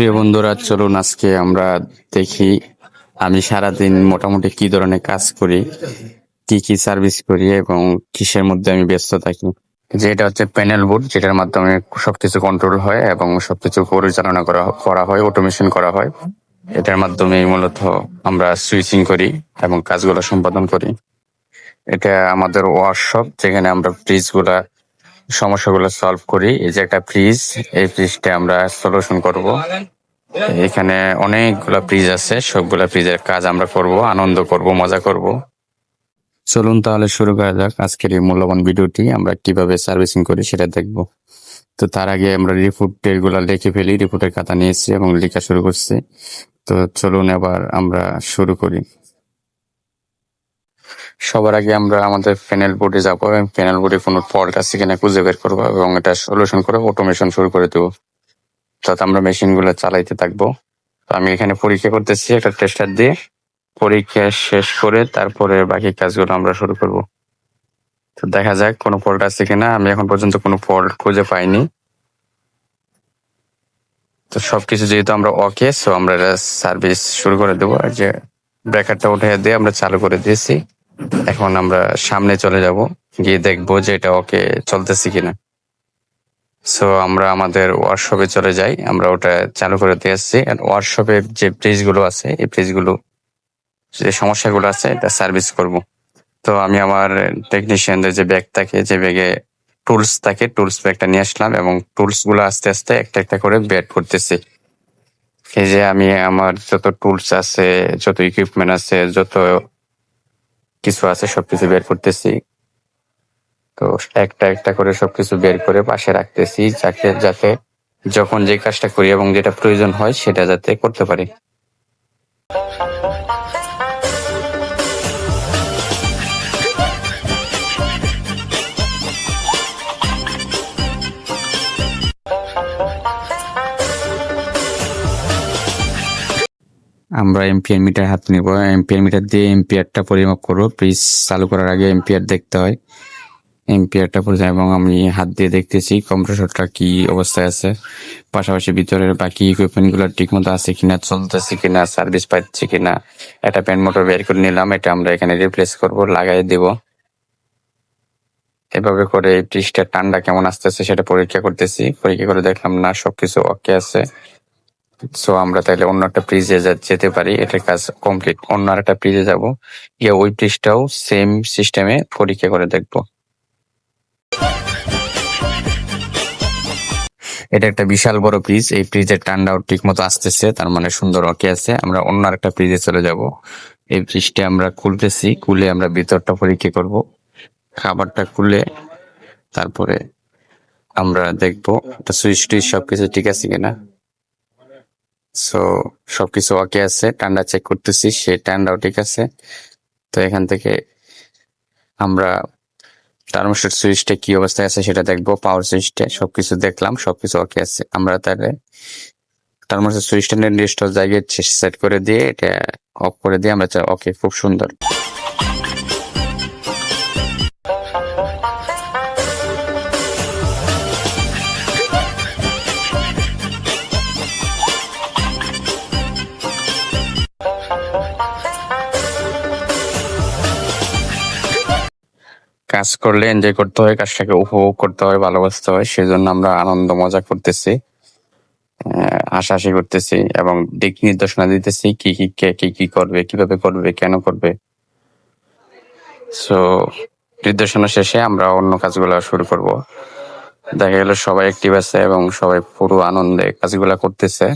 প্রিয় বন্ধুরা, চলুন আজকে আমরা দেখি আমি সারাদিন মোটামুটি কি ধরনের কাজ করি, কি কি সার্ভিস করি এবং কিসের মধ্যে আমি ব্যস্ত থাকি। যেটা হচ্ছে প্যানেল বোর্ড, যেটার মাধ্যমে সবকিছু কন্ট্রোল হয় এবং সবকিছু পরিচালনা করা হয়, অটোমেশন করা হয়। এটার মাধ্যমে মূলত আমরা সুইচিং করি এবং কাজগুলো সম্পাদন করি। এটা আমাদের ওয়ার্কশপ, যেখানে আমরা ফ্রিজগুলা সমস্যাগুলো সলভ করি। এই যে একটা ফ্রিজ, এই ফ্রিজটা আমরা সলিউশন করব। এখানে অনেকগুলা ফ্রিজ আছে, সবগুলা ফ্রিজের কাজ আমরা করব, আনন্দ করব, মজা করব। চলুন তাহলে শুরু করা যাক আজকের এই মূল্যবান ভিডিওটি। আমরা কিভাবে সার্ভিসিং করি সেটা দেখব। তো তার আগে আমরা রিপোর্টের গুলা লিখে ফেলি। রিপোর্টের খাতা নিয়েছি এবং লেখা শুরু করছি। তো চলুন এবার আমরা শুরু করি। সবার আগে আমরা আমাদের প্যানেল বোর্ডে যাবো এবং প্যানেল বোর্ডে কোনো ফল্ট আছে কিনা খুঁজে বের করবো এবং এটা সলিউশন করে অটোমেশন শুরু করে দেবো, যাতে আমরা মেশিনগুলো চালাইতে থাকবো। তো আমি এখানে পরীক্ষা করতেছি একটা টেস্টার দিয়ে। পরীক্ষা শেষ করে তারপরে বাকি কাজগুলো আমরা শুরু করব। তো দেখা যাক কোনো ফল্ট আছে কিনা। আমি এখন পর্যন্ত কোনো ফল্ট খুঁজে পাইনি। তো সবকিছু যেহেতু আমরা ওকে, সো আমরা সার্ভিস শুরু করে দেবো। আর যে ব্রেকারটা উঠে দিয়ে আমরা চালু করে দিয়েছি। এখন আমরা সামনে চলে যাব, গিয়ে দেখবো যে এটা ওকে চলতেছে কিনা। সো আমরা আমাদের ওয়ার্কশপে চলে যাই। আমরা ওটা চালু করে দিয়েছি। আর ওয়ার্কশপের যে ফ্রিজগুলো আছে, এই ফ্রিজগুলো যে সমস্যাগুলো আছে এটা সার্ভিস করব। তো আমি আমার টেকনিশিয়ানদের যে ব্যাগ থাকে, যে ব্যাগে টুলস থাকে, টুলস ব্যাগটা নিয়ে আসলাম এবং টুলস গুলো আস্তে আস্তে একটা একটা করে বের করতেছি। এই যে আমি আমার যত টুলস আছে, যত ইকুইপমেন্ট আছে, যত কিছু আছে সবকিছু বের করতেছি। তো একটা একটা করে সবকিছু বের করে পাশে রাখতেছি, যাতে যখন যে কাজটা করি এবং যেটা প্রয়োজন হয় সেটা যাতে করতে পারি। আমরা এম্পিয়ার মিটার হাতে নিব। এম্পিয়ার মিটার দিয়ে এম্পিয়ারটা পরিমাপ করবো। ফ্রিজ চালু করার আগে এম্পিয়ার দেখতে হয়। এম্পিয়ারটা পরিমাপ এবং আমি হাত দিয়ে দেখতেছি কম্প্রেসরটা কি অবস্থায় আছে, পাশাপাশি ভিতরের বাকি ইকুইপমেন্ট গুলো ঠিক মতো আছে কিনা, চলতেছে কিনা, সার্ভিস পাচ্ছে কিনা। একটা প্যান মোটর বের করে নিলাম, এটা আমরা এখানে রিপ্লেস করব, লাগাই দেব। এভাবে করে এই ফ্রিজটার ঠান্ডা কেমন আসতেছে সেটা পরীক্ষা করতেছি। পরীক্ষা করে দেখলাম না, সবকিছু ওকে আছে। সো আমরা তাহলে অন্য একটা ফ্রিজে যেতে পারি। এটার কাজ কমপ্লিট। অন্য একটা ফ্রিজে যাব, গিয়ে ওই ফ্রিজটাও সেম সিস্টেমে পরীক্ষা করে দেখব। এটা একটা বিশাল বড় ফ্রিজ। এই ফ্রিজের ঠান্ডাও ঠিক মতো আসতেছে, তার মানে সুন্দর ওকে আছে। আমরা অন্য একটা ফ্রিজে চলে যাব। এই ফ্রিজটা আমরা খুলতেছি, খুলে আমরা ভিতরটা পরীক্ষা করব। খাবারটা খুলে তারপরে আমরা দেখবো সুইচ টুইচ সবকিছু ঠিক আছে কিনা। সো সবকিছু ওকে আছে। ঠান্ডা চেক করতেছি, সে ঠান্ডাও ঠিক আছে। তো এখান থেকে আমরা থার্মোস্ট্যাট সুইচটা কি অবস্থায় আছে সেটা দেখবো। পাওয়ার সুইচটা সবকিছু দেখলাম, সবকিছু ওকে আছে। আমরা তাহলে থার্মোস্ট্যাট সুইচটা নির্দিষ্ট জায়গায় সেট করে দিয়ে এটা অফ করে দিয়ে আমরা ওকে, খুব সুন্দর। কাজ করলে এনজয় করতে হয়, কাজটাকে উপভোগ করতে হয়, ভালোবাসতে হয়। সেজন্য আমরা আনন্দ মজা করতেছি, হাসাহাসি করতেছি এবং দিক নির্দেশনা দিতেছি কি কি কে কি কি করবে, কিভাবে করবে, কেন করবে। সো নির্দেশনা শেষে আমরা অন্য কাজগুলো শুরু করব। দেখা গেল সবাই অ্যাক্টিভ আছে এবং সবাই পুরো আনন্দে কাজগুলা করতেছে।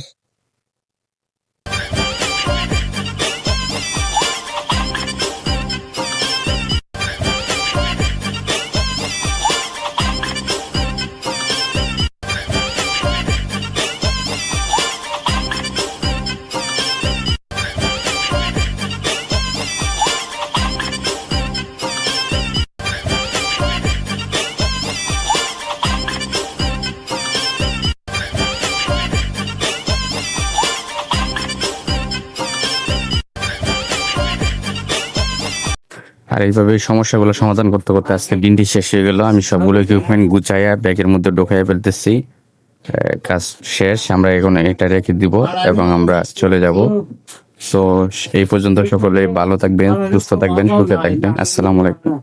আর এইভাবে সমস্যাগুলো সমাধান করতে করতে আজকে দিনটি শেষ হয়ে গেল। আমি সবগুলো ইকুইপমেন্ট গুছাইয়া ব্যাগের মধ্যে ঢোকাইয়া ফেলতেছি কাজ শেষ, আমরা এখন এটা রেখে দিব এবং আমরা চলে যাব। তো এই পর্যন্ত সকলে ভালো থাকবেন, সুস্থ থাকবেন, সুখে থাকবেন। আসসালামু আলাইকুম।